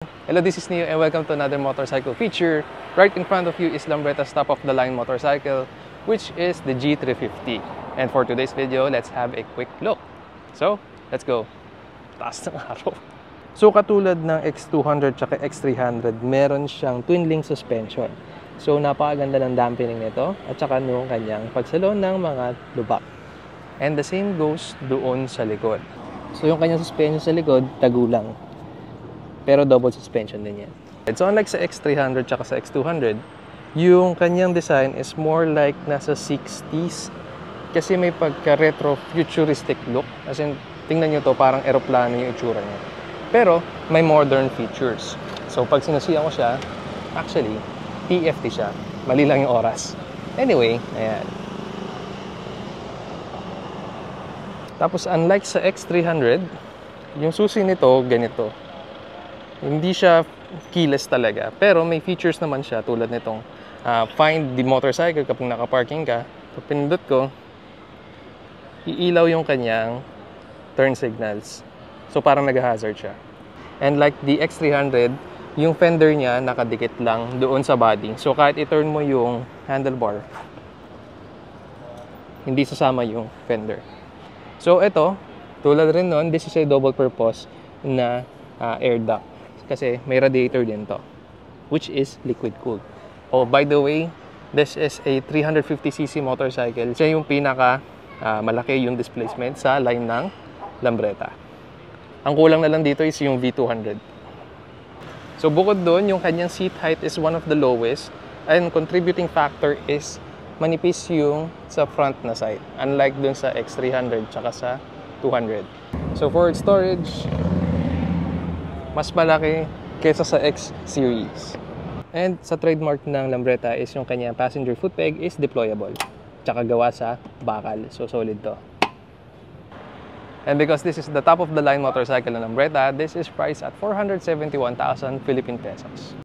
Hello, this is Neo and welcome to another motorcycle feature. Right in front of you is Lambreta's top-of-the-line motorcycle, which is the G350. And for today's video, let's have a quick look. So, let's go. Taas ng araw. So, katulad ng X200 at X300, meron siyang twin-link suspension. So, napakaganda ng dampening nito at saka nung kanyang pagsalon ng mga lubak. And the same goes doon sa likod. So, yung kanyang suspension sa likod, tagulang. Pero double suspension din yan. So, unlike sa X300 at sa X200, yung kanyang design is more like nasa 60s. Kasi may pagka-retro futuristic look. As in, tingnan nyo to, parang aeroplano yung itsura niya. Pero, may modern features. So, pag sinusiyan ko siya, actually, TFT siya. Mali lang yung oras. Anyway, ayan. Tapos, unlike sa X300, yung susi nito, ganito. Hindi siya keyless talaga. Pero may features naman siya tulad nitong find the motorcycle kapag nakaparking ka. Pag pinindot ko, iilaw yung kanyang turn signals. So, parang nag-hazard siya. And like the X300, yung fender niya nakadikit lang doon sa body. So, kahit i-turn mo yung handlebar, hindi sasama yung fender. So, ito, tulad rin nun, this is a double purpose na air duct. Kasi may radiator din to, which is liquid cooled. Oh, by the way, this is a 350cc motorcycle. Siya yung pinaka malaki yung displacement sa line ng Lambreta. Ang kulang na lang dito is yung V200. So bukod doon, yung kanyang seat height is one of the lowest, and contributing factor is manipis yung sa front na side, unlike dun sa X300 tsaka sa 200. So for storage, mas malaki kesa sa X series. And sa trademark ng Lambreta is yung kanyang passenger foot peg is deployable. Tsaka gawa sa bakal. So solid to. And because this is the top of the line motorcycle ng Lambreta, this is priced at 471,000 Philippine pesos.